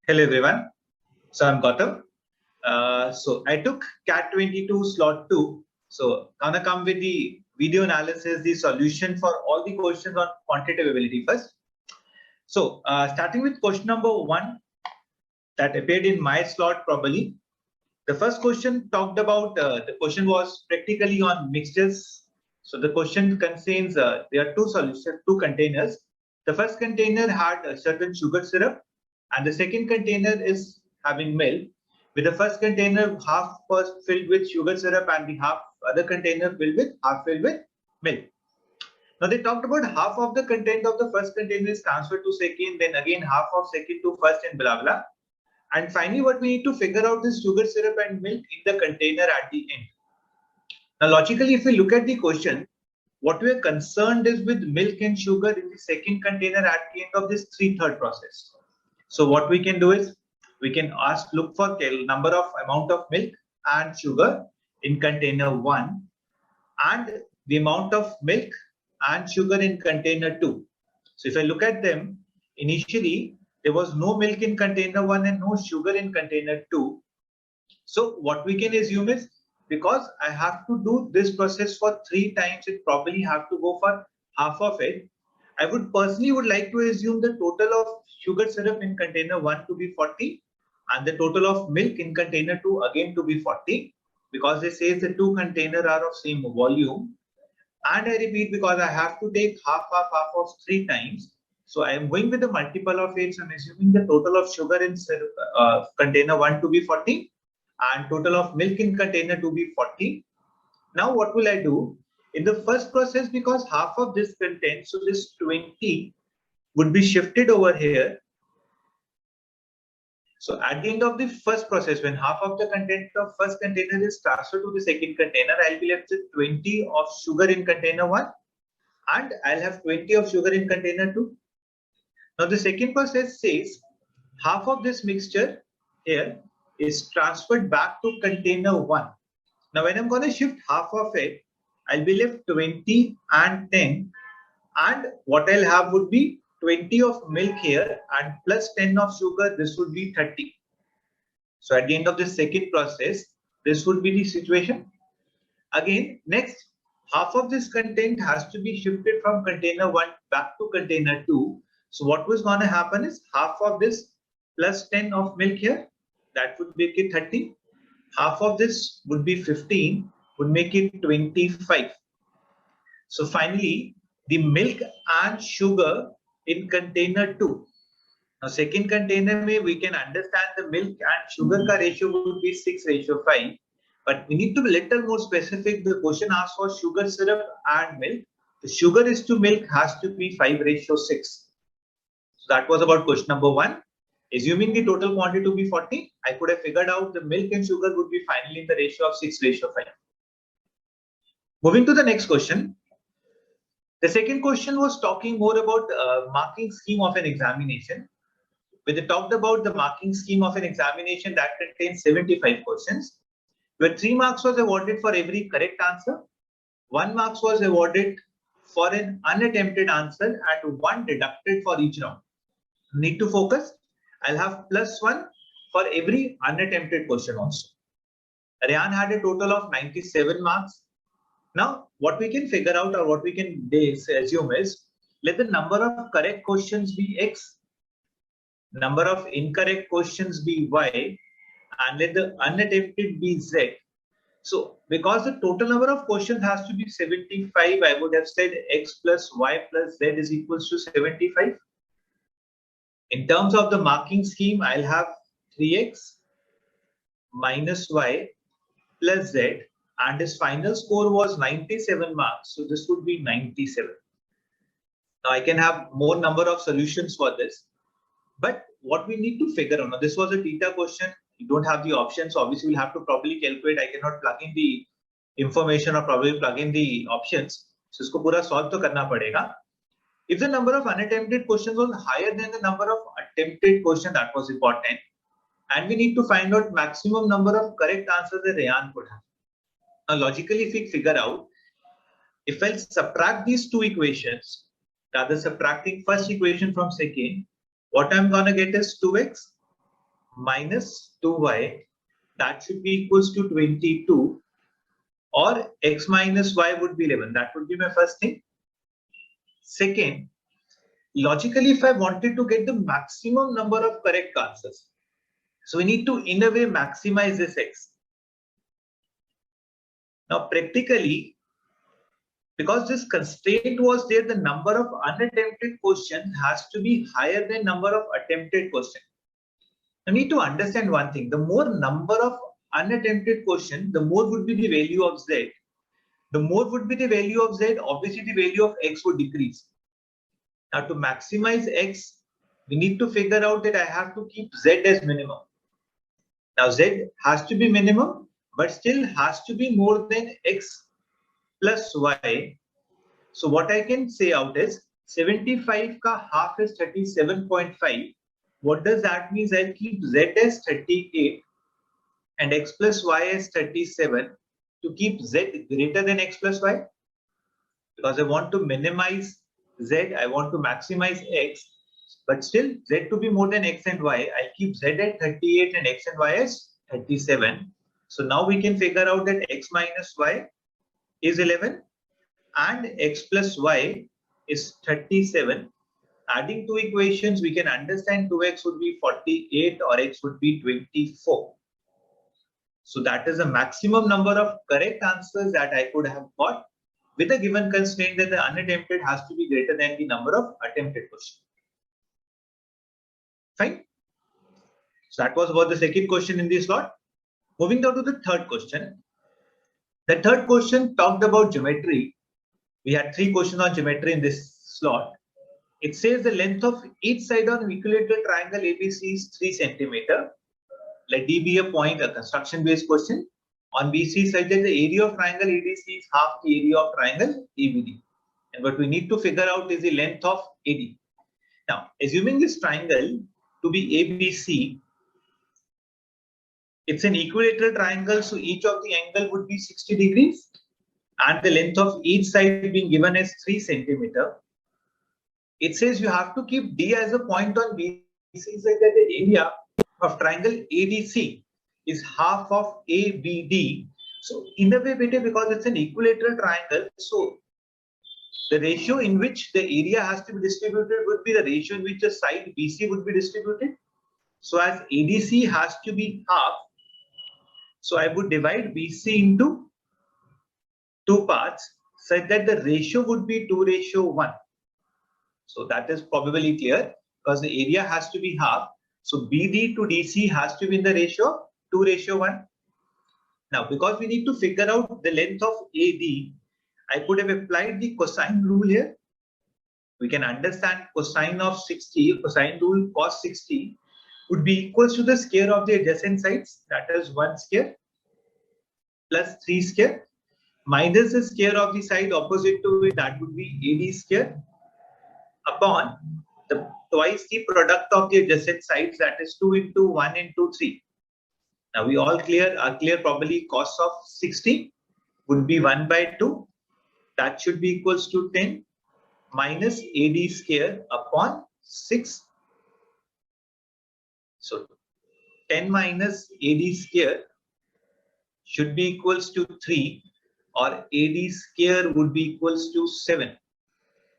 Hello everyone. So I'm Gautam. So I took CAT 22 slot 2. So gonna come with the video analysis, the solution for all the questions on quantitative ability first. So starting with question number 1 that appeared in my slot probably. The first question talked about, the question was practically on mixtures. So the question contains, there are two solutions, two containers. The first container had a certain sugar syrup and the second container is having milk. With the first container, half was filled with sugar syrup and the other container half filled with milk. Now they talked about half of the content of the first container is transferred to second, then again half of second to first and blah blah. And finally, what we need to figure out is sugar syrup and milk in the container at the end. Now, logically, if we look at the question, what we are concerned is with milk and sugar in the second container at the end of this 3/3 process. So what we can do is we can look for number of amount of milk and sugar in container 1 and the amount of milk and sugar in container 2. So if I look at them, initially there was no milk in container 1 and no sugar in container 2. So what we can assume is, because I have to do this process for 3 times, it probably have to go for half of it. I would personally like to assume the total of sugar syrup in container 1 to be 40 and the total of milk in container 2 again to be 40, because it says the two containers are of same volume. And I repeat, because I have to take half of 3 times. So I am going with the multiple of 8. So I'm assuming the total of sugar in container 1 to be 40 and total of milk in container to be 40. Now what will I do? In the first process, because half of this content, so this 20 would be shifted over here. So at the end of the first process, when half of the content of first container is transferred to the second container, I'll be left with 20 of sugar in container 1 and I'll have 20 of sugar in container 2. Now the second process says half of this mixture here is transferred back to container 1. Now when I'm going to shift half of it, I'll be left 20 and 10, and what I'll have would be 20 of milk here and plus 10 of sugar. This would be 30. So at the end of the second process, this would be the situation. Again, next, half of this content has to be shifted from container 1 back to container 2. So what was going to happen is half of this plus 10 of milk here, that would make it 30. Half of this would be 15, would make it 25. So finally, the milk and sugar in container 2. Now second container we can understand the milk and sugar ka ratio would be 6:5. But we need to be little more specific. The question asks for sugar syrup and milk. The sugar is to milk has to be 5:6. So that was about question number 1. Assuming the total quantity to be 40, I could have figured out the milk and sugar would be finally in the ratio of 6:5. Moving to the next question. The second question was talking more about marking scheme of an examination. When they talked about the marking scheme of an examination that contains 75 questions, where 3 marks was awarded for every correct answer, 1 marks was awarded for an unattempted answer and 1 deducted for each round. Need to focus. I'll have +1 for every unattempted question also. Ryan had a total of 97 marks. Now, what we can figure out or what we can assume is, let the number of correct questions be X, number of incorrect questions be Y, and let the unattempted be Z. So, because the total number of questions has to be 75, I would have said X plus Y plus Z is equals to 75. In terms of the marking scheme, I'll have 3X minus Y plus Z, and his final score was 97 marks. So this would be 97. Now I can have more number of solutions for this, but what we need to figure out, now this was a theta question. You don't have the options, so obviously we'll have to properly calculate. I cannot plug in the information or probably plug in the options. So isko pura solve to karna padega. If the number of unattempted questions was higher than the number of attempted questions, that was important. And we need to find out maximum number of correct answers that Rayan could have. Now, logically, if we figure out, if I subtract these two equations, Rather subtracting first equation from second, what I'm gonna get is 2x minus 2y. That should be equals to 22, or x minus y would be 11. That would be my first thing. Second, logically, if I wanted to get the maximum number of correct answers, so we need to in a way maximize this x. Now practically, because this constraint was there, the number of unattempted questions has to be higher than number of attempted questions. I need to understand one thing: the more number of unattempted questions, the more would be the value of z. The more would be the value of z, obviously the value of x would decrease. Now to maximize x, we need to figure out that I have to keep z as minimum. Now z has to be minimum, but still has to be more than x plus y. So what I can say out is 75 ka half is 37.5. What does that mean? I'll keep z as 38 and x plus y as 37 to keep z greater than x plus y, because I want to minimize z, I want to maximize x, but still z to be more than x and y. I'll keep z at 38 and x and y as 37. So now we can figure out that x minus y is 11 and x plus y is 37. Adding two equations, we can understand 2x would be 48 or x would be 24. So that is the maximum number of correct answers that I could have got, with a given constraint that the unattempted has to be greater than the number of attempted questions. Fine. So that was about the second question in this slot. Moving down to the third question. The third question talked about geometry. We had three questions on geometry in this slot. It says the length of each side on an equilateral triangle ABC is 3 centimeter. Let D be a point, a construction-based question. On BC side, the area of triangle ADC is half the area of triangle ABD. And what we need to figure out is the length of AD. Now, assuming this triangle to be ABC, it's an equilateral triangle, so each of the angle would be 60 degrees. And the length of each side being given as 3 centimeter. It says you have to keep D as a point on BC side, that the area of triangle ADC is half of ABD. So in a way, because it's an equilateral triangle, so the ratio in which the area has to be distributed would be the ratio in which the side BC would be distributed. So as ADC has to be half, so I would divide BC into two parts such that the ratio would be 2:1. So that is probably clear, because the area has to be half. So BD to DC has to be in the ratio 2:1. Now, because we need to figure out the length of AD, I could have applied the cosine rule here. We can understand cosine of 60, cosine rule cos 60 would be equals to the square of the adjacent sides, that is 1 square plus 3 square minus the square of the side opposite to it, that would be AD square, upon the twice the product of the adjacent sides, that is 2 into 1 into 3. Now we all are clear probably cos of 60 would be 1/2. That should be equals to 10 minus AD square upon 6. So 10 minus AD square should be equals to 3, or AD square would be equals to 7.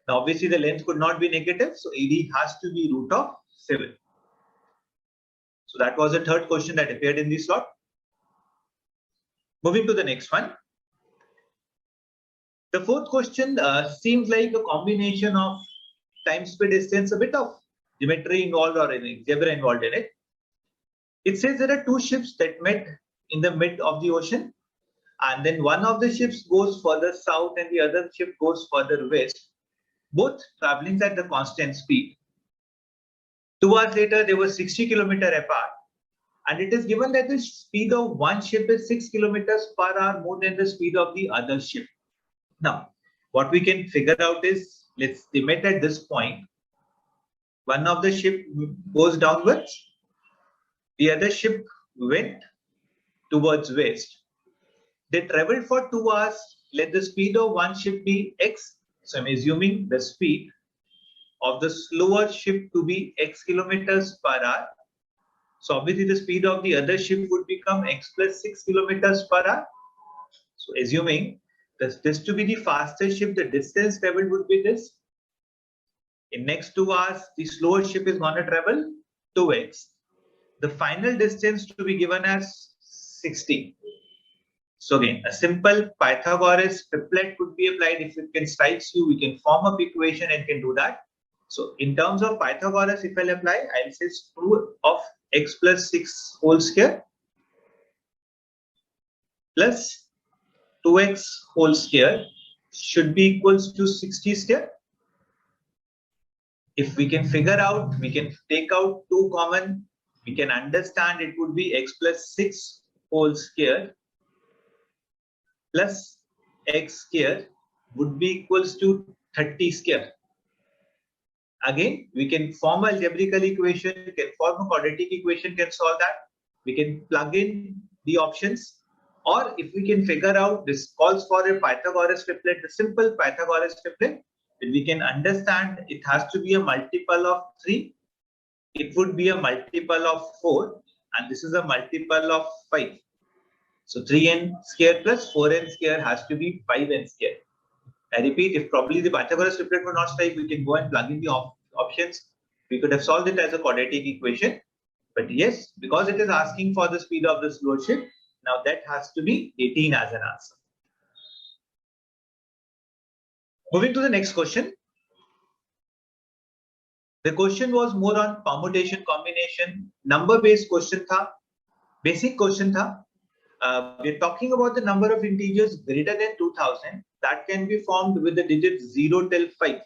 Now obviously the length could not be negative, so AD has to be root of 7. So that was the third question that appeared in this slot. Moving to the next one. The fourth question seems like a combination of time, speed, distance, a bit of geometry involved or algebra involved in it. It says there are two ships that met in the mid of the ocean, and then one of the ships goes further south and the other ship goes further west, both traveling at the constant speed. 2 hours later, they were 60 kilometers apart, and it is given that the speed of one ship is 6 kilometers per hour more than the speed of the other ship. Now, what we can figure out is, let's estimate at this point, one of the ship goes downwards, the other ship went towards west. They traveled for 2 hours. Let the speed of one ship be x. So I'm assuming the speed of the slower ship to be x kilometers per hour. So obviously the speed of the other ship would become x plus 6 kilometers per hour. So assuming this to be the fastest ship, the distance traveled would be this. In next 2 hours, the slower ship is going to travel 2x. The final distance to be given as 60. So again, a simple Pythagoras triplet could be applied. If it can strikes you, we can form up equation and can do that. So in terms of Pythagoras, if I'll apply, I'll say root of x plus 6 whole square plus 2x whole square should be equals to 60 square. If we can figure out, we can take out 2 common, we can understand it would be x plus 6 whole square plus x square would be equals to 30 square. Again, we can form a algebraical equation, we can form a quadratic equation, can solve that. We can plug in the options, or if we can figure out this calls for a Pythagoras triplet, the simple Pythagoras triplet, then we can understand it has to be a multiple of 3, it would be a multiple of 4, and this is a multiple of 5. So 3n square plus 4n square has to be 5n square. I repeat, if probably the Pythagoras triplet would not strike, we can go and plug in the options. We could have solved it as a quadratic equation. But yes, because it is asking for the speed of the slow ship, now that has to be 18 as an answer. Moving to the next question. The question was more on permutation, combination, number-based question tha, basic question tha. We're talking about the number of integers greater than 2000 that can be formed with the digits 0 till 5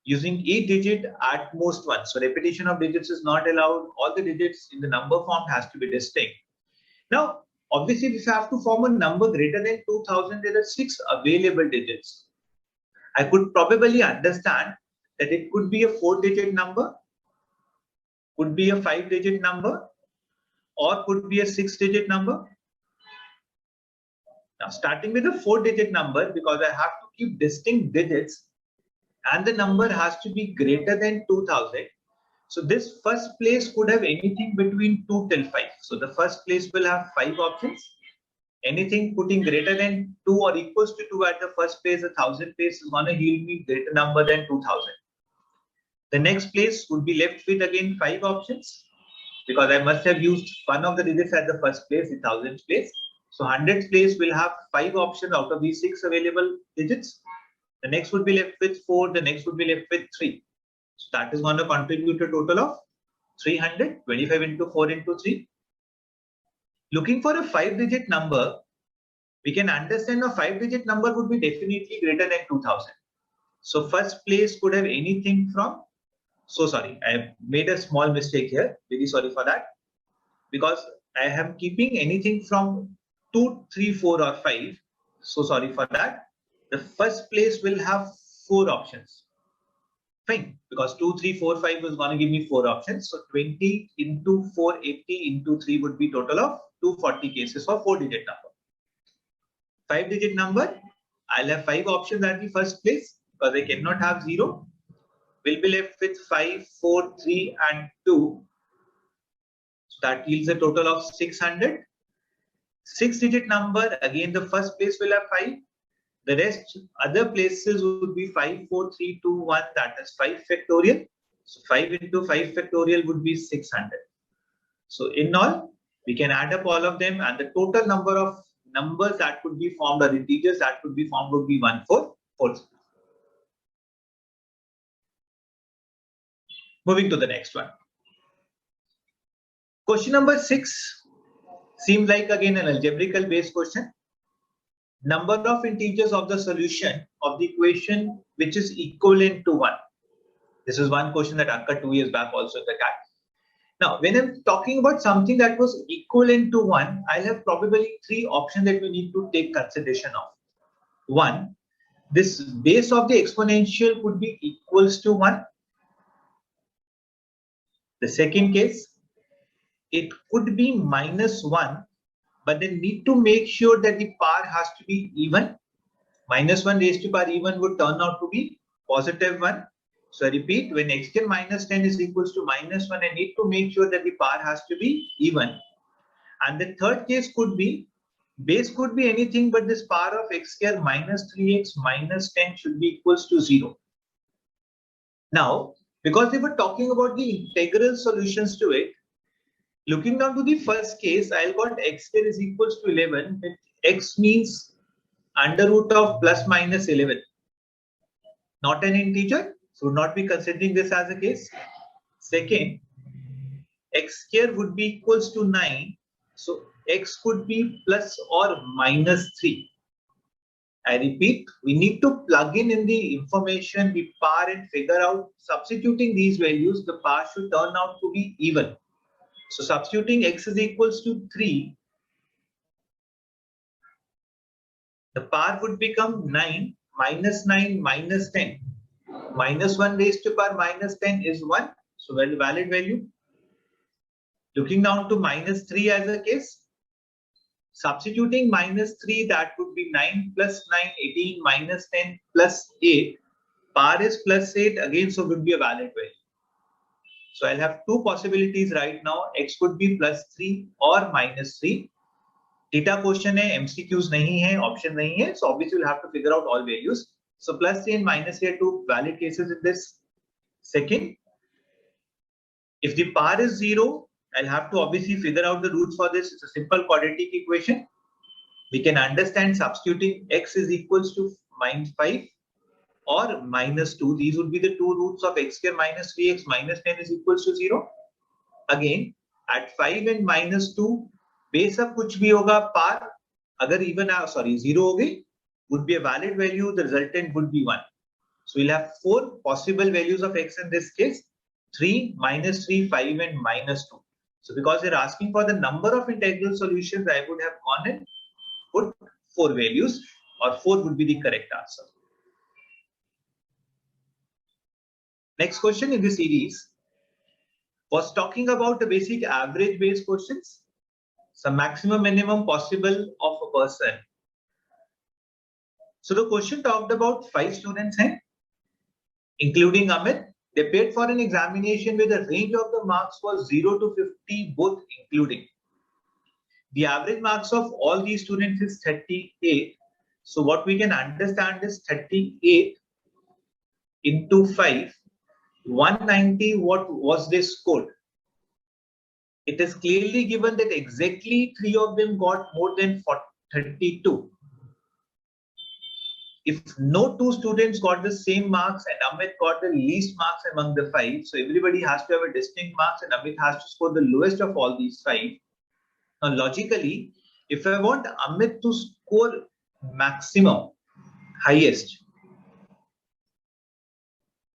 using each digit at most once. So repetition of digits is not allowed. All the digits in the number form has to be distinct. Now, obviously, if you have to form a number greater than 2000, there are 6 available digits. I could probably understand that it could be a 4-digit number, could be a 5-digit number, or could be a 6-digit number. Now, starting with a 4-digit number, because I have to keep distinct digits and the number has to be greater than 2000. So this first place could have anything between 2 till 5. So the first place will have 5 options. Anything putting greater than 2 or equals to 2 at the first place, 1000 place is going to yield me greater number than 2000. The next place would be left with again 5 options, because I must have used one of the digits at the first place, the 1000th place. So 100th place will have 5 options out of these 6 available digits. The next would be left with 4, the next would be left with 3. So that is going to contribute a total of 300, 25 into 4 into 3. Looking for a 5-digit number, we can understand a 5-digit number would be definitely greater than 2000. So first place could have anything from, so sorry, I have made a small mistake here. Very sorry for that. Because I am keeping anything from 2, 3, 4 or 5. So sorry for that. The first place will have 4 options. Fine, because 2, 3, 4, 5 is going to give me 4 options. So 20 into 480 into 3 would be total of 240 cases for 4-digit number. 5-digit number, I'll have 5 options at the first place because I cannot have 0. We'll be left with 5, 4, 3 and 2. So that yields a total of 600. 6-digit number, again the first place will have 5. The rest other places would be 5, 4, 3, 2, 1, that is 5 factorial. So 5 into 5 factorial would be 600. So in all, we can add up all of them and the total number of numbers that could be formed or integers that could be formed would be 1440. Moving to the next one. Question number 6 seems like again an algebraical based question. Number of integers of the solution of the equation which is equivalent to 1. This is one question that occurred 2 years back also in the CAT. Now, when I'm talking about something that was equivalent to 1, I'll have probably 3 options that we need to take consideration of. 1, this base of the exponential could be equals to 1. The second case, it could be minus 1, but then need to make sure that the power has to be even. Minus 1 raised to power even would turn out to be positive 1. So I repeat, when x square minus 10 is equals to minus 1, I need to make sure that the power has to be even. And the third case could be, base could be anything, but this power of x square minus 3x minus 10 should be equals to 0. Now, because they were talking about the integral solutions to it, looking down to the first case, I'll got x square is equals to 11, with x means under root of plus minus 11. Not an integer, so would not be considering this as a case. Second, x square would be equals to 9, so x could be plus or minus 3. I repeat, we need to plug in the information, the power, and figure out, substituting these values, the power should turn out to be even. So substituting x is equals to 3, the power would become 9 minus 10. Minus 1 raised to power minus 10 is 1, so valid value. Looking down to minus 3 as a case, substituting minus 3, that would be 9 plus 9, 18 minus 10 plus 8. Power is plus 8 again, so would be a valid value. So I'll have two possibilities right now. X could be plus 3 or minus 3. Theta question hai, MCQs nahi hai, option nahi hai. So obviously we'll have to figure out all values. So plus 3 and minus 3 are two valid cases in this. Second, if the power is 0, I'll have to obviously figure out the roots for this. It's a simple quadratic equation. We can understand substituting x is equals to minus 5 or minus 2. These would be the two roots of x square minus 3x minus 10 is equals to 0. Again, at 5 and minus 2, base up kuch bhi hoga, par, agar even, 0 ho gayi, would be a valid value, the resultant would be 1. So we'll have four possible values of x in this case, 3, minus 3, 5 and minus 2. So because they're asking for the number of integral solutions, I would have gone and put 4 values, or 4 would be the correct answer. Next question in this series was talking about the basic average based questions, some maximum minimum possible of a person. So the question talked about 5 students, including Amit. They paid for an examination where the range of the marks was 0 to 50, both including. The average marks of all these students is 38. So what we can understand is 38 into 5, 190. What was this scored? It is clearly given that exactly 3 of them got more than 32. If no 2 students got the same marks and Amit got the least marks among the 5, so everybody has to have a distinct marks and Amit has to score the lowest of all these 5. Now logically, if I want Amit to score maximum, highest,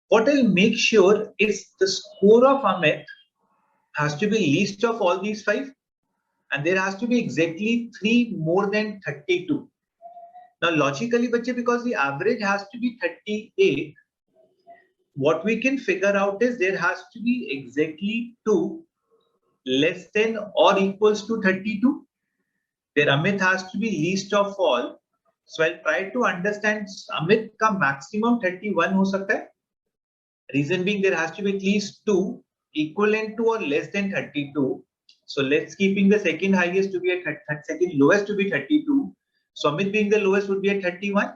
what I'll make sure is the score of Amit has to be least of all these 5, and there has to be exactly 3 more than 32. Now logically, because the average has to be 38, what we can figure out is there has to be exactly 2 less than or equals to 32. Their Amit has to be least of all. So I'll try to understand Amit ka maximum 31 ho sakta hai. Reason being there has to be at least 2 equivalent to or less than 32. So let's keeping the second highest to be at second lowest to be 32. So Amit being the lowest would be at 31.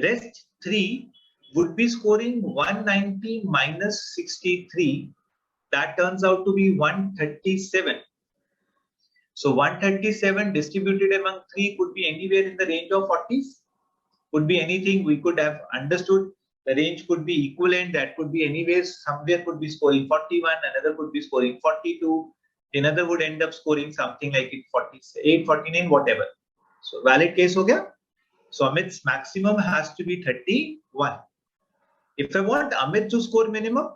Rest 3 would be scoring 190 minus 63. That turns out to be 137. So 137 distributed among 3 could be anywhere in the range of 40s. Could be anything. We could have understood the range could be equivalent. That could be anyways. Somewhere could be scoring 41. Another could be scoring 42. Another would end up scoring something like 48, 49, whatever. So valid case ho gaya. So Amit's maximum has to be 31. If I want Amit to score minimum,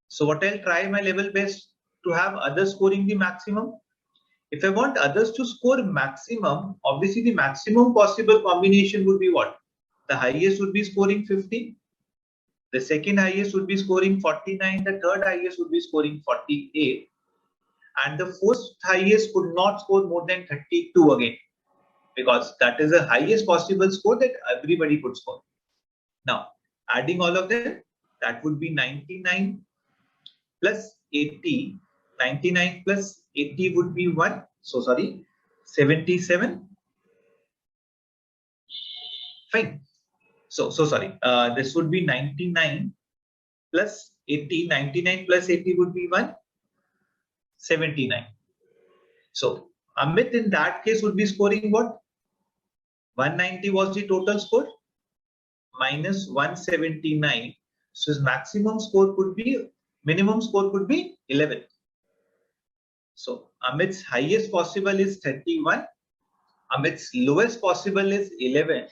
so what I'll try my level best to have others scoring the maximum. If I want others to score maximum, obviously the maximum possible combination would be what? The highest would be scoring 50. The second highest would be scoring 49. The third highest would be scoring 48. And the fourth highest could not score more than 32 again, because that is the highest possible score that everybody could score. Now, Adding all of them, that would be 99 plus 80. 99 plus 80 would be 1. So sorry, 77. Fine. So sorry. This would be 99 plus 80. 99 plus 80 would be 179. So Amit in that case would be scoring what? 190 was the total score minus 179. So his minimum score could be 11. So Amit's highest possible is 31. Amit's lowest possible is 11.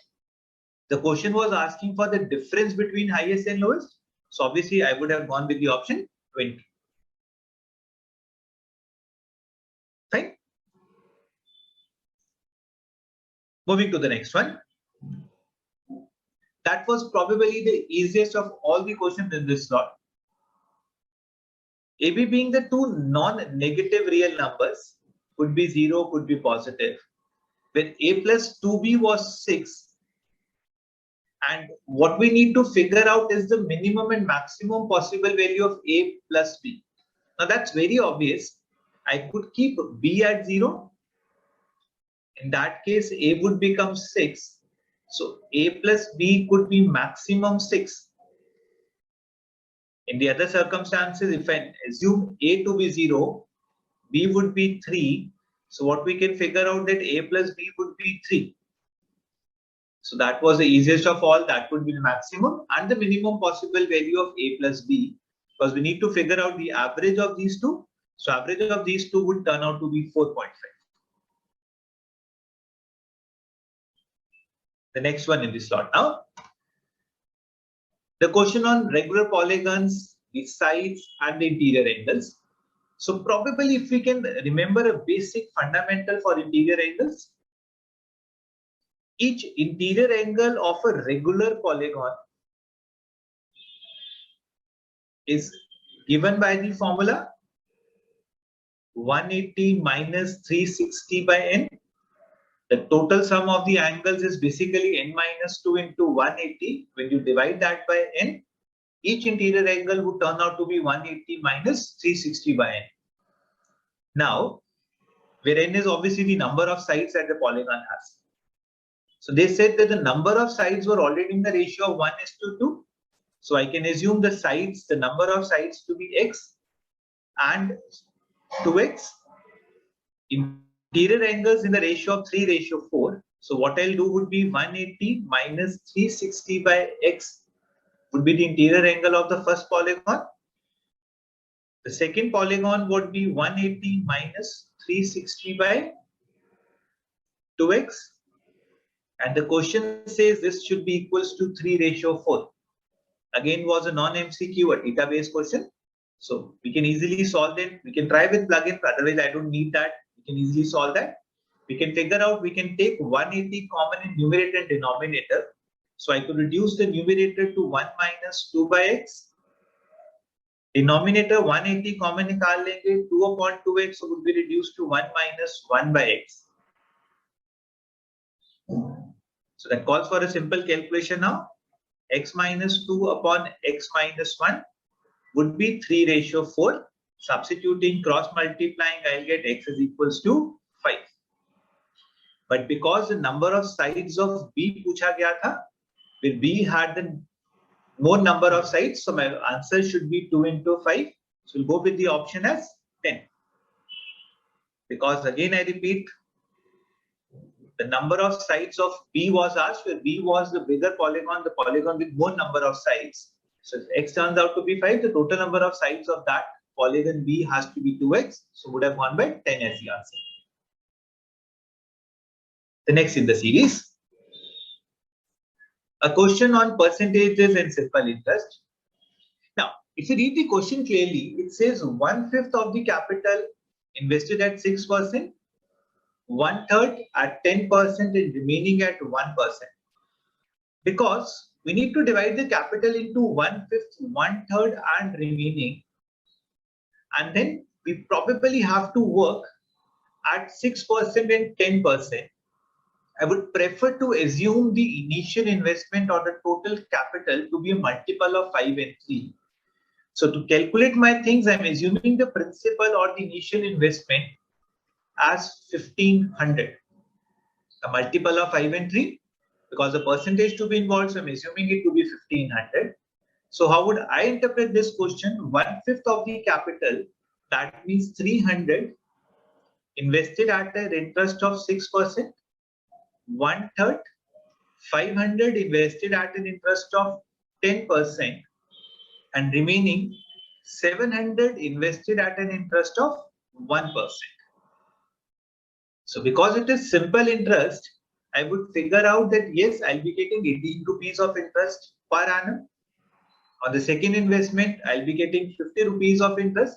The question was asking for the difference between highest and lowest. So obviously I would have gone with the option 20. Fine. Moving to the next one. That was probably the easiest of all the questions in this slot. AB being the two non-negative real numbers, could be 0, could be positive. When A plus 2B was 6, and what we need to figure out is the minimum and maximum possible value of A plus B. Now that's very obvious. I could keep B at 0. In that case, A would become 6. So A plus B could be maximum 6. In the other circumstances, if I assume A to be 0, B would be 3. So what we can figure out that A plus B would be 3. So that was the easiest of all. That would be the maximum and the minimum possible value of A plus B, because we need to figure out the average of these two. So average of these two would turn out to be 4.5. The next one in this slot now. The question on regular polygons, the sides and the interior angles. So probably if we can remember a basic fundamental for interior angles, each interior angle of a regular polygon is given by the formula 180 minus 360 by n. The total sum of the angles is basically n minus 2 into 180. When you divide that by n, each interior angle would turn out to be 180 minus 360 by n. Now, where n is obviously the number of sides that the polygon has. So they said that the number of sides were already in the ratio of 1:2. So I can assume the sides, the number of sides to be x and 2x. Interior angles in the ratio of 3:4. So what I'll do would be 180 minus 360 by x would be the interior angle of the first polygon. The second polygon would be 180 minus 360 by 2x. And the question says this should be equals to 3:4. Again, was a non-MCQ, a theta-based question. So we can easily solve it. We can try with plugins. Otherwise, I don't need that. We can easily solve that. We can figure out, we can take 180 common in numerator and denominator. So I could reduce the numerator to 1 minus 2 by x. Denominator 180 common nikal lenge, 2 upon 2x so would be reduced to 1 minus 1 by x. So that calls for a simple calculation now. X minus 2 upon x minus 1 would be 3:4. Substituting, cross multiplying, I'll get x is equals to 5. But because the number of sides of B पूछा गया था, where B had the more number of sides, so my answer should be 2 into 5. So we'll go with the option as 10. Because again, I repeat, the number of sides of B was asked, where B was the bigger polygon, the polygon with more number of sides. So if x turns out to be 5, the total number of sides of that polygon B has to be 2x. So would have gone by 10 as the answer. The next in the series, a question on percentages and simple interest. Now, if you read the question clearly, it says 1/5 of the capital invested at 6%, 1/3 at 10%, and remaining at 1%. Because we need to divide the capital into 1/5, 1/3, and remaining, and then we probably have to work at 6% and 10%. I would prefer to assume the initial investment or the total capital to be a multiple of 5 and 3. So to calculate my things, I'm assuming the principal or the initial investment as 1500. A multiple of 5 and 3, because the percentage to be involved, so I'm assuming it to be 1500. So how would I interpret this question? 1/5 of the capital, that means 300 invested at an interest of 6%. 1/3, 500 invested at an interest of 10%, and remaining 700 invested at an interest of 1%. So because it is simple interest, I would figure out that yes, I'll be getting 18 rupees of interest per annum. On the second investment, I'll be getting 50 rupees of interest.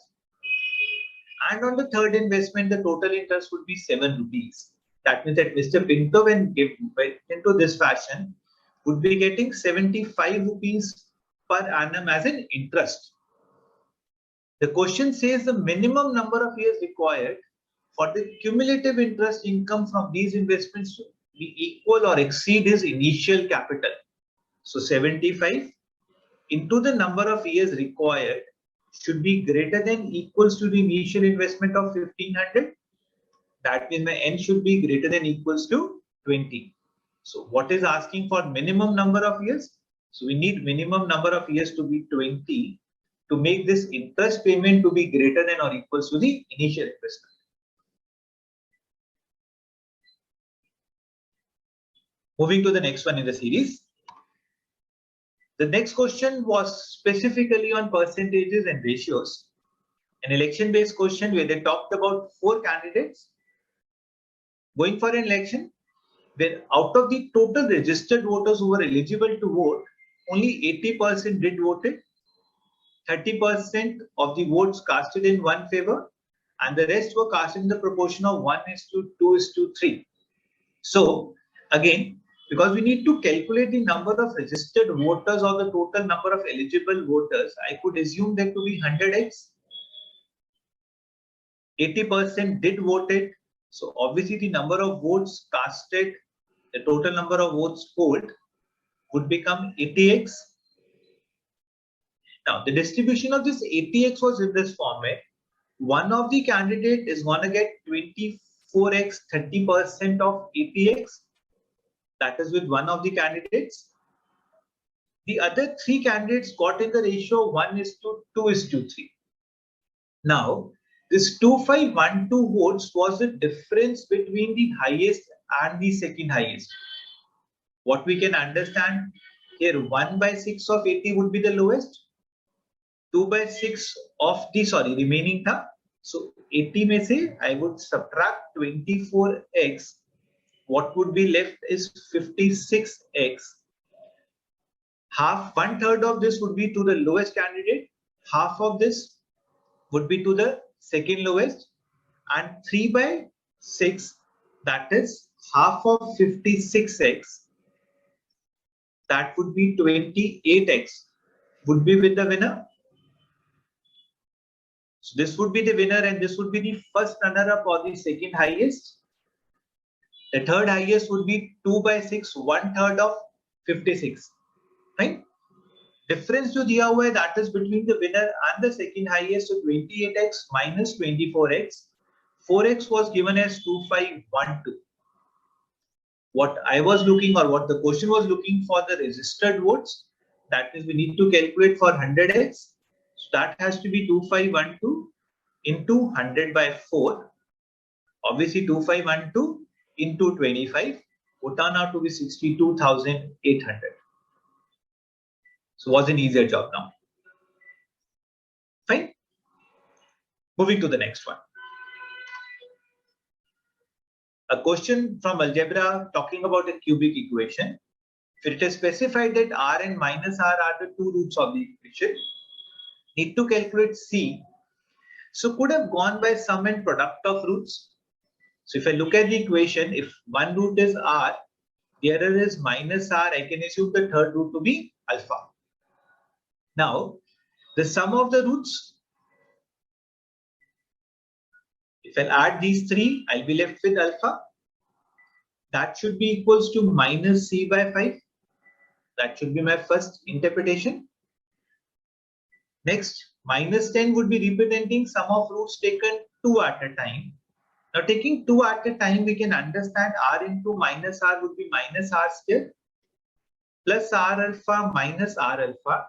And on the third investment, the total interest would be 7 rupees. That means that Mr. Pinto, when went into this fashion, would be getting 75 rupees per annum as an interest. The question says the minimum number of years required for the cumulative interest income from these investments to be equal or exceed his initial capital. So 75 into the number of years required should be greater than equals to the initial investment of 1500. That means my n should be greater than equals to 20. So what is asking for minimum number of years? So we need minimum number of years to be 20 to make this interest payment to be greater than or equals to the initial investment. Moving to the next one in the series. The next question was specifically on percentages and ratios. An election-based question where they talked about 4 candidates going for an election, where out of the total registered voters who were eligible to vote, only 80% did vote it, 30% of the votes casted in one favor, and the rest were cast in the proportion of 1:2:3. So again, because we need to calculate the number of registered voters or the total number of eligible voters, I could assume that to be 100x. 80% did vote it. So obviously the number of votes casted, the total number of votes polled would become 80x. Now the distribution of this 80x was in this format. One of the candidate is going to get 24x, 30% of 80x. That is with one of the candidates. The other 3 candidates got in the ratio 1:2:3. Now, this 2512 votes was the difference between the highest and the second highest. What we can understand here, 1/6 of 80 would be the lowest, 2/6 of the remaining tha. So 80 may say I would subtract 24x. What would be left is 56x. Half, 1/3 of this would be to the lowest candidate, half of this would be to the second lowest, and 3/6, that is half of 56x, that would be 28x, would be with the winner. So this would be the winner and this would be the first runner-up or the second highest. The third highest would be 2/6, 1/3 of 56, right? Difference to diya hua hai, that is between the winner and the second highest, so 28x minus 24x. 4x was given as 2512. What I was looking, or what the question was looking for, the registered votes. That is, we need to calculate for 100x. So that has to be 2512 into 100/4. Obviously 2512 into 25 would turn out to be 62,800. So was an easier job now. Fine. Moving to the next one. A question from algebra talking about a cubic equation. If it is specified that r and minus r are the 2 roots of the equation, need to calculate c. So could have gone by sum and product of roots. So if I look at the equation, if one root is r, the other is minus r, I can assume the third root to be alpha. Now, the sum of the roots, if I add these 3, I'll be left with alpha. that should be equals to minus c by 5. That should be my first interpretation. Next, minus 10 would be representing sum of roots taken 2 at a time. Now taking 2 at a time, we can understand r into minus r would be minus r square plus r alpha minus r alpha,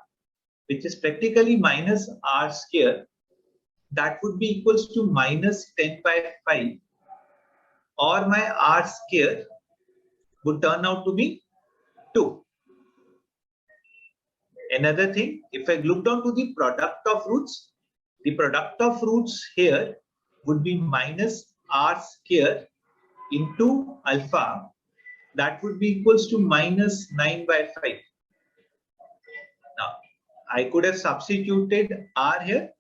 which is practically minus r square. That would be equals to minus 10 by 5, or my r square would turn out to be 2. Another thing, if I look down to the product of roots, the product of roots here would be minus r square into alpha. That would be equals to minus 9 by 5. Now, I could have substituted r here.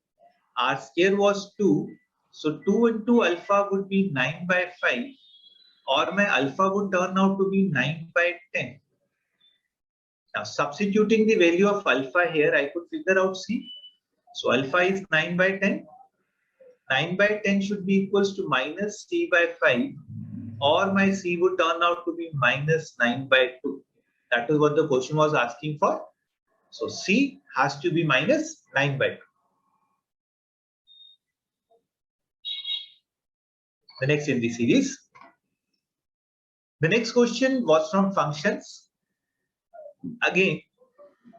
R square was 2. So 2 into alpha would be 9 by 5, or my alpha would turn out to be 9 by 10. Now, substituting the value of alpha here, I could figure out c. So alpha is 9 by 10. 9 by 10 should be equals to minus c by 5, or my c would turn out to be minus 9 by 2. That is what the question was asking for. So c has to be minus 9 by 2. The next in the series. The next question was from functions. Again,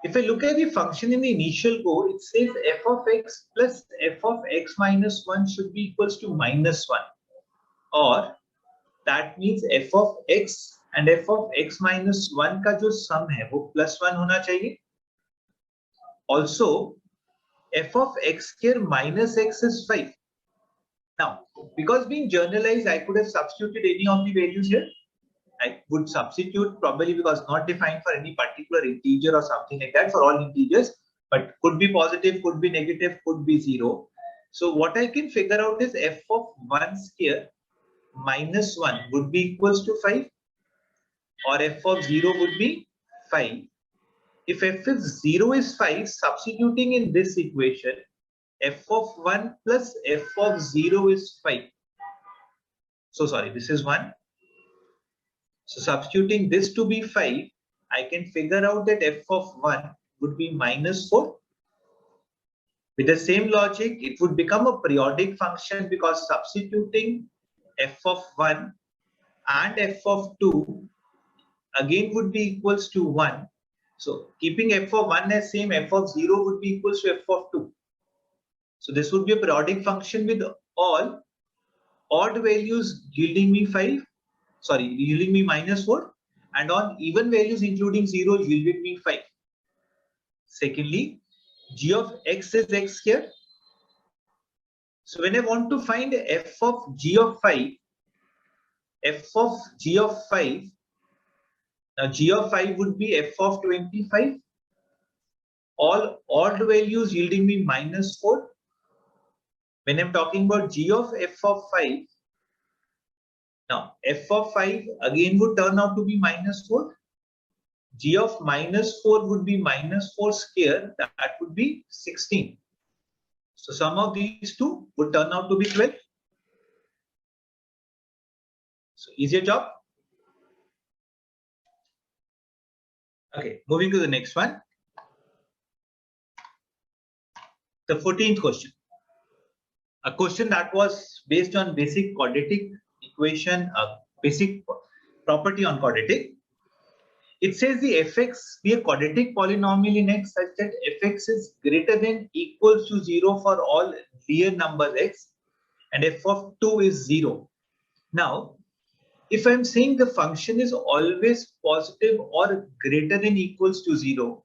if I look at the function in the initial code, it says f of x plus f of x minus 1 should be equals to minus 1. Or that means f of x and f of x minus 1 का जो sum है वो plus 1 होना चाहिए. Also, f of x square minus x is 5. Now, because being generalized, I could have substituted any of the values here. I would substitute probably because not defined for any particular integer or something like that for all integers, but could be positive, could be negative, could be 0. So what I can figure out is f of 1 square minus 1 would be equals to 5, or f of 0 would be 5. If f of 0 is 5, substituting in this equation, f of 1 plus f of 0 is 5. So sorry, this is 1. So substituting this to be 5, I can figure out that f of 1 would be minus 4. With the same logic, it would become a periodic function because substituting f of 1 and f of 2 again would be equals to 1. So keeping f of 1 as same, f of 0 would be equals to f of 2. So this would be a periodic function with all odd values yielding me yielding me minus 4, and on even values including 0 yielding me 5. Secondly, g of x is x square. So when I want to find f of g of 5, now g of 5 would be f of 25, all odd values yielding me minus 4. When I'm talking about g of f of 5, now f of 5 again would turn out to be minus 4. G of minus 4 would be minus 4 square, that would be 16. So sum of these two would turn out to be 12. So easier job. Okay, moving to the next one. The 14th question. A question that was based on basic quadratic equation, a basic property on quadratic. It says the fx be a quadratic polynomial in x such that fx is greater than equals to 0 for all real numbers x, and f of 2 is 0. Now, if I'm saying the function is always positive or greater than equals to 0,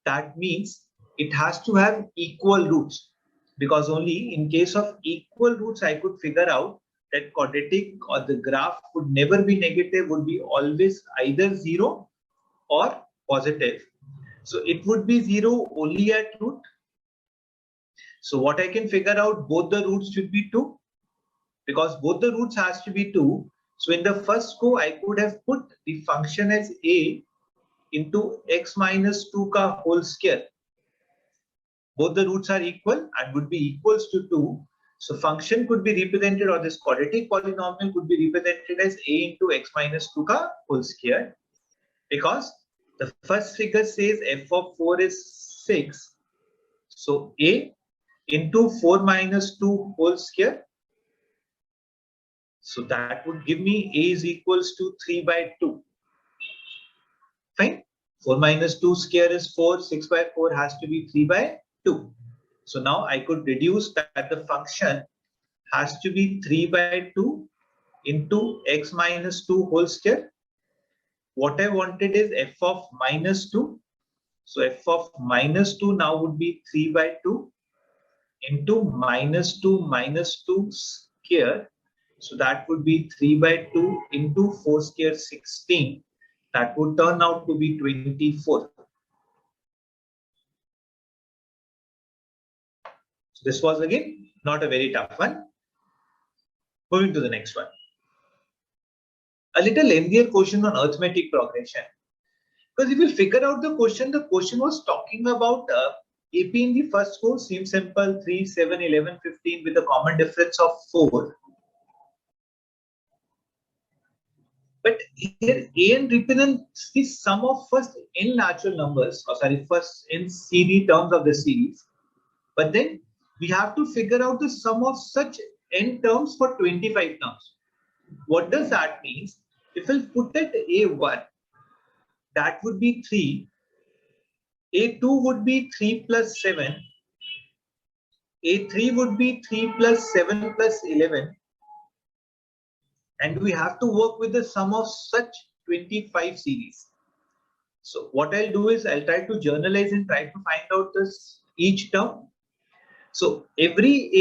that means it has to have equal roots, because only in case of equal roots I could figure out that quadratic or the graph would never be negative, would be always either 0 or positive. So it would be 0 only at root. So what I can figure out, both the roots should be 2, because both the roots has to be 2. So in the first go, I could have put the function as a into x minus 2 ka whole square. Both the roots are equal and would be equals to 2. So function could be represented, or this quadratic polynomial could be represented as a into x minus 2 ka whole square, because the first figure says f of 4 is 6. So a into 4 minus 2 whole square. So that would give me a is equals to 3 by 2. Fine. 4 minus 2 square is 4. 6 by 4 has to be 3 by 2. So now I could reduce that the function has to be 3 by 2 into x minus 2 whole square. What I wanted is f of minus 2. So f of minus 2 now would be 3 by 2 into minus 2 square. So that would be 3 by 2 into 4 square 16. That would turn out to be 24. So this was again not a very tough one. Moving to the next one. A little lengthier question on arithmetic progression. Because if you figure out the question was talking about AP in the first course seems simple, 3, 7, 11, 15 with a common difference of 4. But here an represents the sum of first n natural numbers, or sorry, first n CD terms of the series. But then we have to figure out the sum of such n terms for 25 terms. What does that mean? If we'll put at A1, that would be 3. A2 would be 3 plus 7. A3 would be 3 plus 7 plus 11. And we have to work with the sum of such 25 series. So what I'll do is I'll try to journalize and try to find out this each term. So every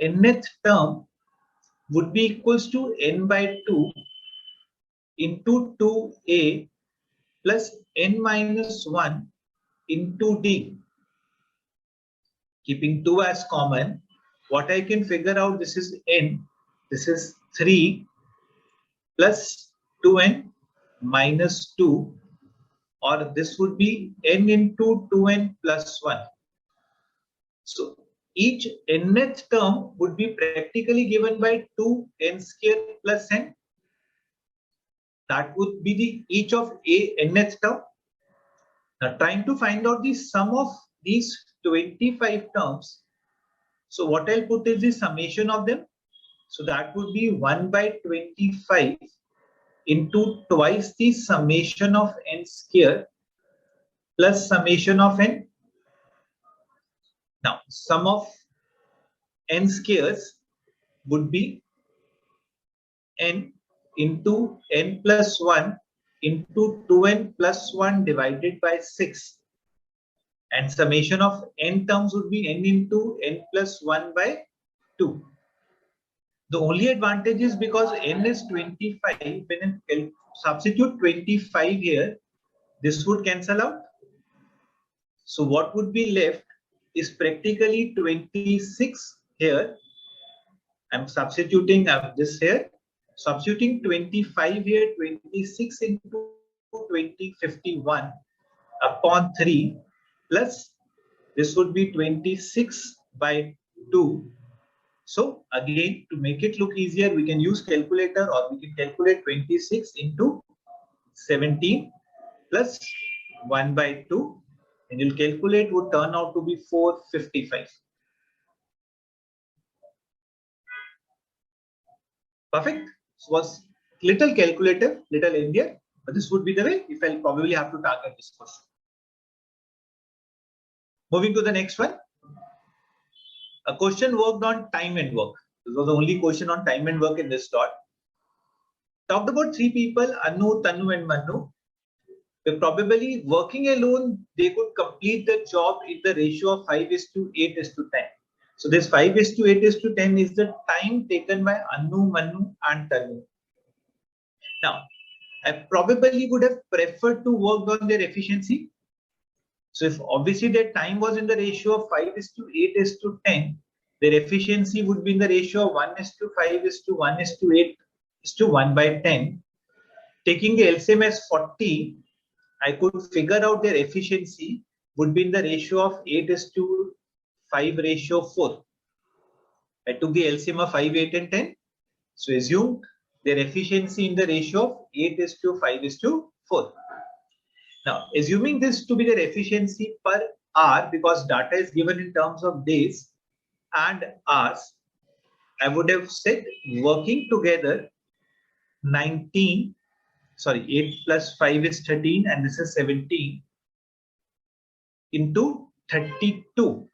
nth term would be equals to n by 2 into 2a plus n minus 1 into d. Keeping 2 as common, what I can figure out, this is n, this is 3 plus 2n minus 2, or this would be n into 2n plus 1. So each nth term would be practically given by 2n square plus n. That would be the each of a nth term. Now trying to find out the sum of these 25 terms. So what I'll put is the summation of them. So that would be 1 by 25 into twice the summation of n square plus summation of n. Now sum of n squares would be n into n plus 1 into 2n plus 1 divided by 6. And summation of n terms would be n into n plus 1 by 2. The only advantage is because n is 25, when I substitute 25 here, this would cancel out. So what would be left is practically 26 here. I'm substituting this here. Substituting 25 here, 26 into 2051 upon 3 plus this would be 26 by 2. So again, to make it look easier, we can use calculator, or we can calculate 26 into 17 plus 1 by 2, and you'll calculate would turn out to be 455. Perfect. This was little calculative, little easier, but this would be the way if I'll probably have to target this question. Moving to the next one. A question worked on time and work. This was the only question on time and work in this dot. Talked about 3 people, Anu, Tanu and Manu. They're probably working alone, they could complete the job in the ratio of 5:8:10. So this 5:8:10 is the time taken by Anu, Manu and Tanu. Now, I probably would have preferred to work on their efficiency. So if obviously their time was in the ratio of 5:8:10, their efficiency would be in the ratio of 1:5:1:8:1 by 10. Taking the LCM as 40, I could figure out their efficiency would be in the ratio of 8:5:4. I took the LCM of 5, 8 and 10. So assume their efficiency in the ratio of 8:5:4. Now, assuming this to be their efficiency per hour, because data is given in terms of days and hours, I would have said working together 8 plus 5 is 13 and this is 17 into 32.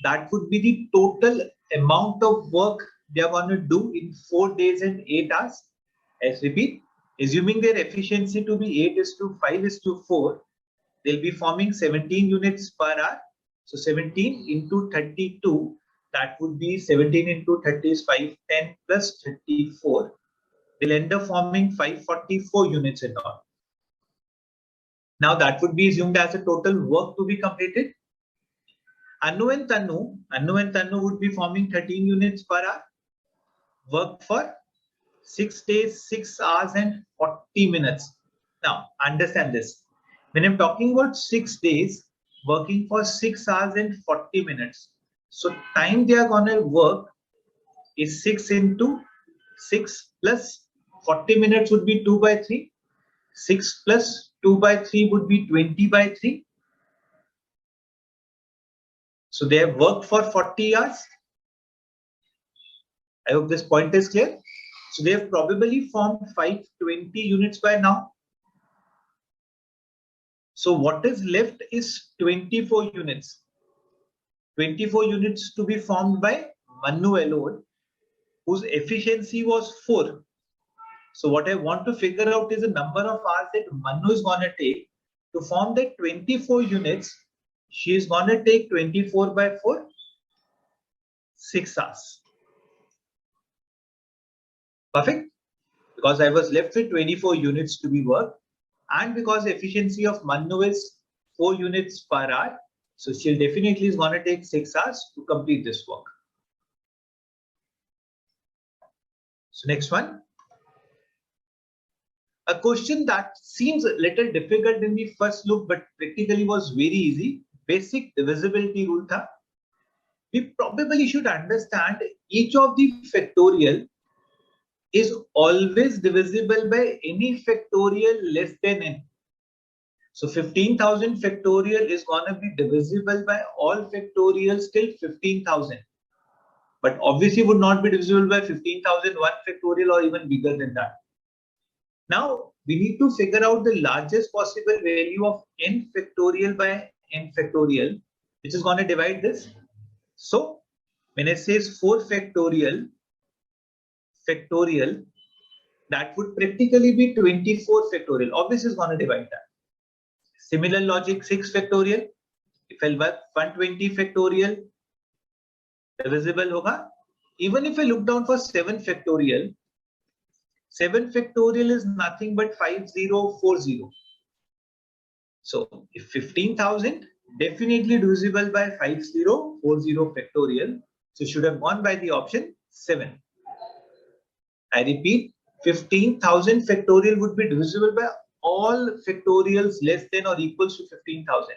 That would be the total amount of work they are going to do in 4 days and 8 hours. I repeat, assuming their efficiency to be 8:5:4, they'll be forming 17 units per hour. So 17 into 32, that would be 17 into 30 is 510 plus 34. They'll end up forming 544 units in all. Now that would be assumed as a total work to be completed. Anu and Tanu would be forming 13 units per hour. Work for 6 days, 6 hours and 40 minutes. Now understand this. When I'm talking about 6 days, working for 6 hours and 40 minutes. So time they are gonna work is 6 into 6 plus 40 minutes would be 2/3. 6 plus 2/3 would be 20/3. So they have worked for 40 hours. I hope this point is clear. So they have probably formed 520 units by now. So what is left is 24 units. 24 units to be formed by Manu alone, whose efficiency was 4. So what I want to figure out is the number of hours that Manu is going to take to form the 24 units. She is going to take 24/4, 6 hours. Perfect. Because I was left with 24 units to be worked, and because the efficiency of Manu is 4 units per hour, so she'll definitely is going to take 6 hours to complete this work. So next one. A question that seems a little difficult in the first look, but practically was very easy. Basic divisibility rule tha. We probably should understand each of the factorial is always divisible by any factorial less than n. So 15,000 factorial is going to be divisible by all factorials till 15,000. But obviously would not be divisible by 15,001 factorial or even bigger than that. Now we need to figure out the largest possible value of n factorial by n factorial, which is going to divide this. So when it says 4 factorial, that would practically be 24 factorial. Obviously is going to divide that. Similar logic, 6 factorial. If I work 120 factorial, divisible hoga. Even if I look down for 7 factorial, 7 factorial is nothing but 5040. So if 15,000, definitely divisible by 5040 factorial. So should have gone by the option 7. I repeat, 15,000 factorial would be divisible by all factorials less than or equals to 15,000.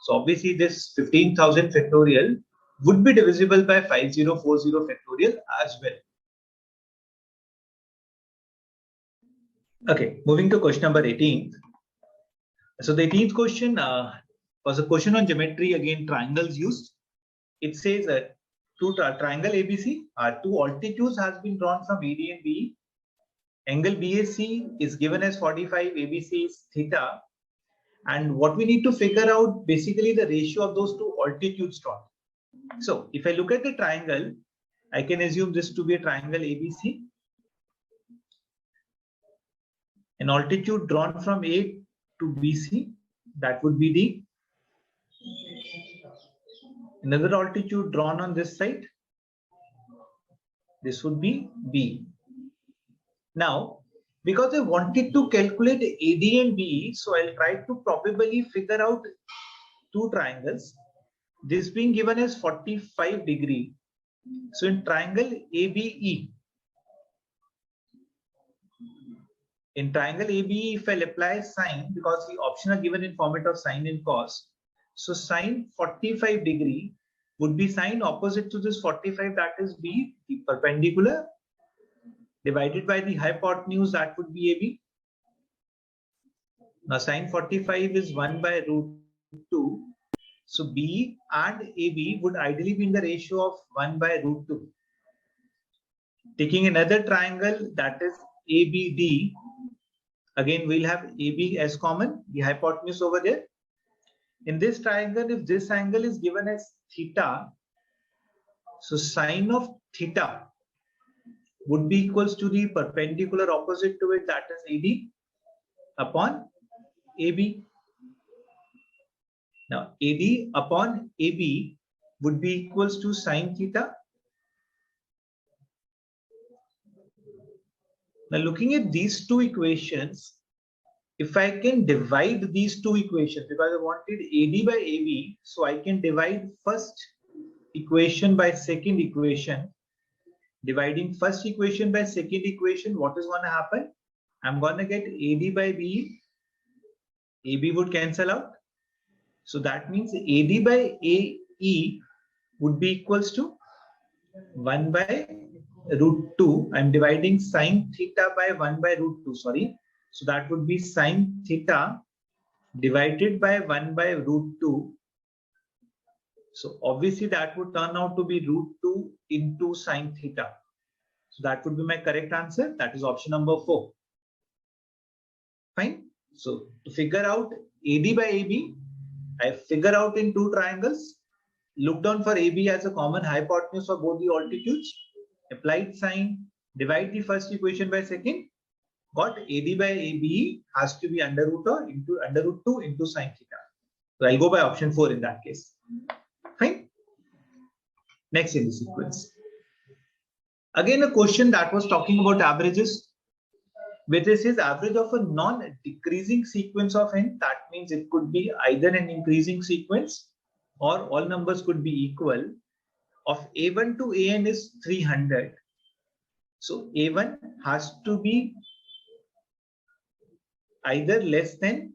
So obviously this 15,000 factorial would be divisible by 5040 factorial as well. Okay, moving to question number 18. So the 18th question was a question on geometry, again triangles used. It says that triangle ABC, two altitudes has been drawn from AD and BE. Angle BAC is given as 45, ABC is theta. And what we need to figure out basically the ratio of those two altitudes drawn. So if I look at the triangle, I can assume this to be a triangle ABC. An altitude drawn from A to BC, that would be D. Another altitude drawn on this side, this would be B. Now, because I wanted to calculate AD and BE, so I'll try to probably figure out two triangles. This being given as 45 degree. So in triangle ABE, if I'll apply sine, because the option are given in format of sine and cos, so sine 45 degree would be sine opposite to this 45, that is B, the perpendicular, divided by the hypotenuse, that would be AB. Now sine 45 is 1 by root 2. So B and AB would ideally be in the ratio of 1 by root 2. Taking another triangle, that is ABD. Again, we'll have AB as common, the hypotenuse over there. In this triangle, if this angle is given as theta, so sine of theta would be equals to the perpendicular opposite to it, that is AD upon AB. Now AD upon AB would be equals to sine theta. Now looking at these two equations, if I can divide these two equations, because I wanted AD by AB, so I can divide first equation by second equation. Dividing first equation by second equation, what is going to happen? I'm going to get AD by B. AB would cancel out. So that means AD by AE would be equals to 1 by root 2. I'm dividing sine theta by 1 by root 2, sorry. So that would be sine theta divided by 1 by root 2. So obviously that would turn out to be root 2 into sine theta. So that would be my correct answer. That is option number 4. Fine. So to figure out AD by AB, I figure out in two triangles. Look down for AB as a common hypotenuse for both the altitudes. Applied sine, divide the first equation by second. Got AD by AB has to be under root 2 into sine theta. So I'll go by option 4 in that case. Fine. Next in the sequence. Again, a question that was talking about averages. With this is average of a non-decreasing sequence of n. That means it could be either an increasing sequence or all numbers could be equal. Of A1 to AN is 300. So A1 has to be either less than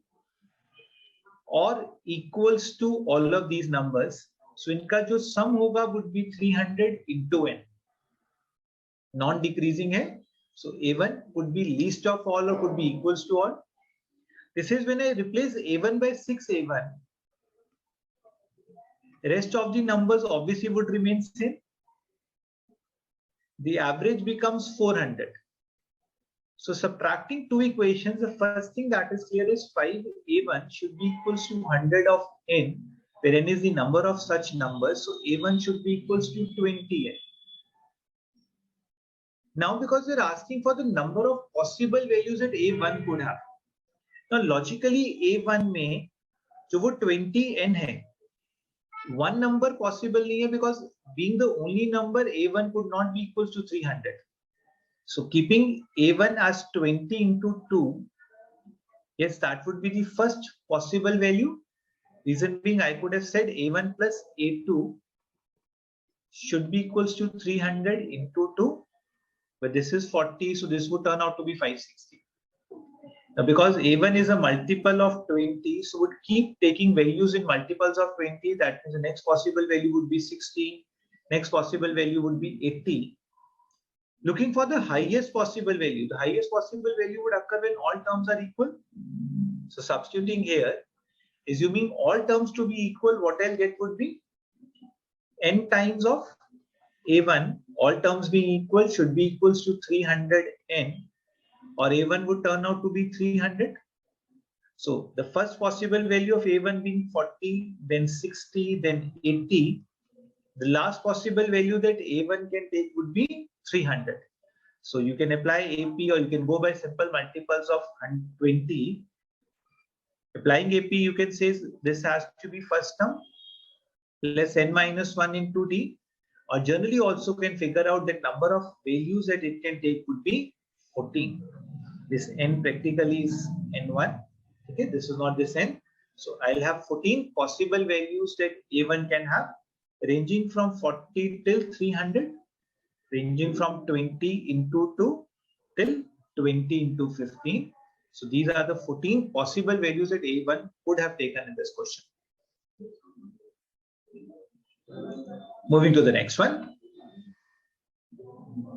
or equals to all of these numbers. So इनका जो sum होगा would be 300 into n. Non-decreasing है. So A1 would be least of all or could be equals to all. This is when I replace A1 by 6A1. Rest of the numbers obviously would remain same. The average becomes 400. So subtracting two equations, the first thing that is clear is 5A1 should be equals to 100 of n, where n is the number of such numbers. So A1 should be equals to 20n. Now because we're asking for the number of possible values that A1 could have. Now logically A1 में जो वो 20n है, one number possible नहीं है because being the only number A1 could not be equals to 300. So keeping A1 as 20 into 2, yes, that would be the first possible value. Reason being, I could have said A1 plus A2 should be equals to 300 into 2. But this is 40, so this would turn out to be 560. Now, because A1 is a multiple of 20, so would keep taking values in multiples of 20. That means the next possible value would be 60. Next possible value would be 80. Looking for the highest possible value. The highest possible value would occur when all terms are equal. So substituting here, assuming all terms to be equal, what I'll get would be n times of A1, all terms being equal, should be equals to 300n, or A1 would turn out to be 300. So the first possible value of A1 being 40, then 60, then 80. The last possible value that A1 can take would be 300. So you can apply AP or you can go by simple multiples of 20. Applying AP, you can say this has to be first term plus n minus 1 into d. Or generally also can figure out that number of values that it can take would be 14. This n practically is n1. Okay, this is not this n. So I'll have 14 possible values that A1 can have, ranging from 40 till 300, ranging from 20 into 2 till 20 into 15. So these are the 14 possible values that A1 would have taken in this question. Moving to the next one.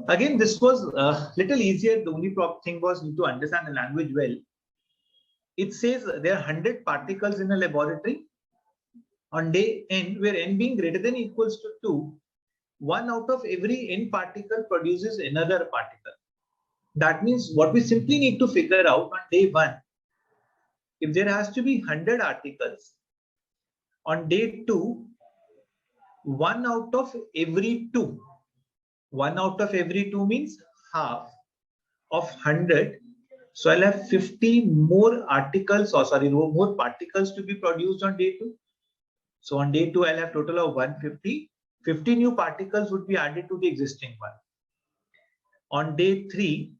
Again, this was a little easier. The only thing was need to understand the language well. It says there are 100 particles in a laboratory. On day n, where n being greater than or equals to 2, 1 out of every n particle produces another particle. That means what we simply need to figure out on day 1, if there has to be 100 articles, on day 2, 1 out of every 2. 1 out of every 2 means half of 100. So I'll have 50 more articles, or sorry, more particles to be produced on day 2. So on day 2, I'll have total of 150. 50 new particles would be added to the existing one. On day 3,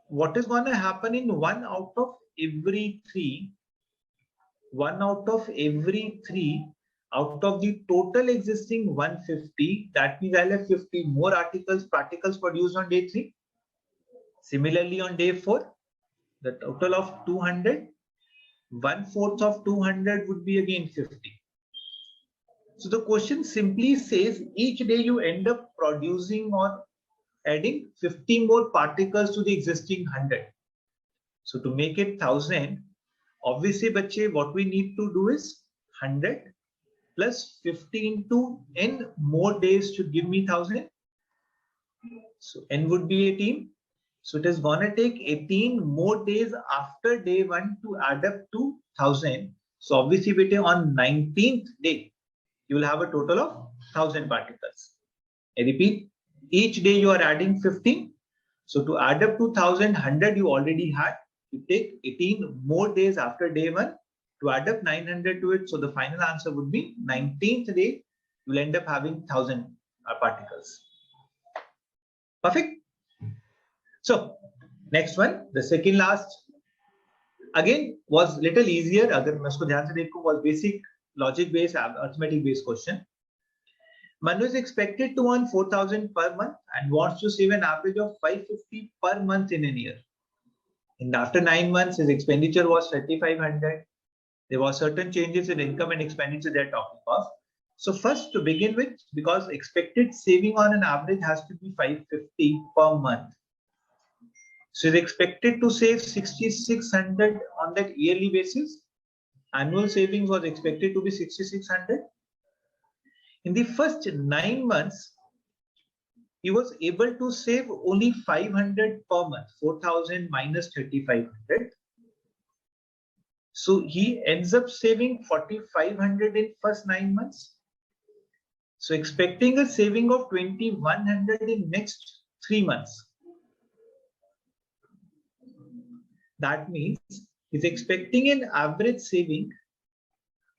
what is going to happen in 1 out of every 3? 1 out of every 3 out of the total existing 150, that means I'll have 50 more particles produced on day 3. Similarly, on day 4, the total of 200, 1/4 of 200 would be again 50. So the question simply says each day you end up producing or adding 50 more particles to the existing 100. So to make it 1000, obviously, bache, what we need to do is 100 plus 50 into n more days to give me 1000. So n would be 18. So it is going to take 18 more days after day 1 to add up to 1000. So obviously, bache, on 19th day, you will have a total of 1000 particles. I repeat, each day you are adding 15. So to add up to 1000, 100 you already had. You take 18 more days after day 1 to add up 900 to it. So the final answer would be 19th day, you will end up having 1000 particles. Perfect. So next one, the second last, again was little easier. Agar main usko dhyan se dekho, was basic logic based, arithmetic based question. Manu is expected to earn 4,000 per month and wants to save an average of 550 per month in a year. And after 9 months, his expenditure was 3,500. There were certain changes in income and expenditure they're talking of. So first, to begin with, because expected saving on an average has to be 550 per month. So he's expected to save 6,600 on that yearly basis. Annual savings was expected to be 6,600. In the first 9 months, he was able to save only 500 per month, 4,000 minus 3,500. So he ends up saving 4,500 in first 9 months. So expecting a saving of 2,100 in next 3 months. That means he's expecting an average saving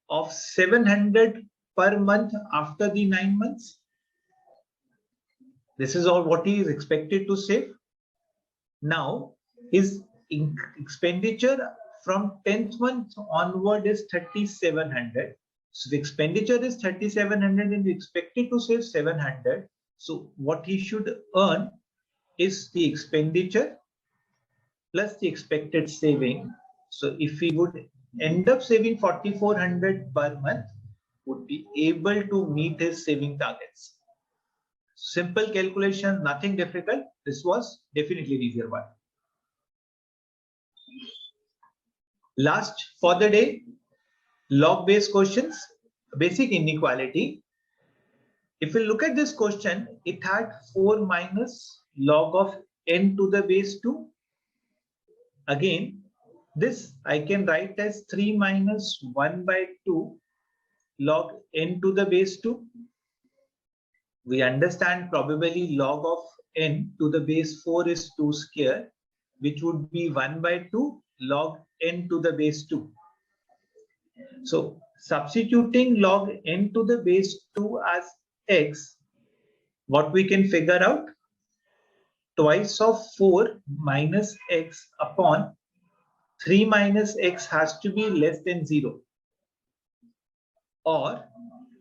of 700 per month after the 9 months. This is all what he is expected to save. Now, his expenditure from 10th month onward is 3,700. So the expenditure is 3,700 and expected to save 700. So what he should earn is the expenditure plus the expected saving. So if he would end up saving 4,400 per month, would be able to meet his saving targets. Simple calculation, nothing difficult. This was definitely an easier one. Last for the day, log-based questions, basic inequality. If we look at this question, it had 4 minus log of n to the base 2. Again, this I can write as 3 minus 1 by 2 log n to the base 2. We understand probably log of n to the base 4 is 2 square, which would be 1 by 2 log n to the base 2. So substituting log n to the base 2 as x, what we can figure out? Twice of 4 minus x upon 3 minus x has to be less than 0. Or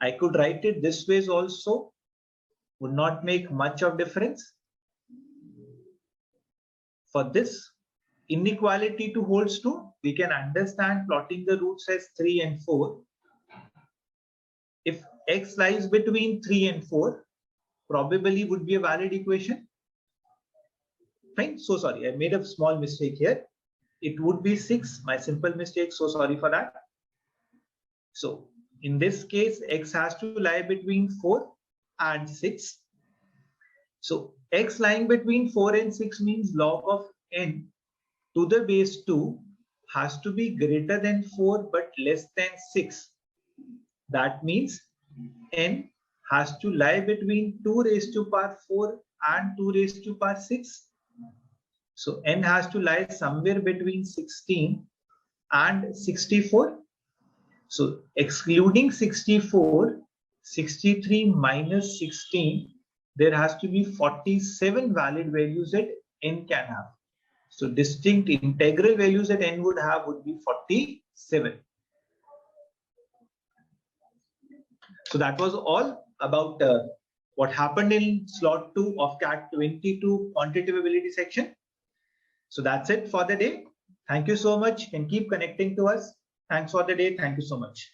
I could write it this way also, would not make much of difference. For this inequality to holds true, we can understand plotting the roots as 3 and 4. If x lies between 3 and 4 probably would be a valid equation. Fine. So sorry, I made a small mistake here. It would be 6. My simple mistake. So sorry for that. So in this case, x has to lie between 4 and 6. So x lying between 4 and 6 means log of n to the base 2 has to be greater than 4 but less than 6. That means n has to lie between 2 raised to power 4 and 2 raised to power 6. So n has to lie somewhere between 16 and 64. So excluding 64, 63 minus 16, there has to be 47 valid values that n can have. So distinct integral values that n would have would be 47. So that was all about what happened in slot 2 of CAT 22 quantitative ability section. So that's it for the day. Thank you so much and keep connecting to us. Thanks for the day. Thank you so much.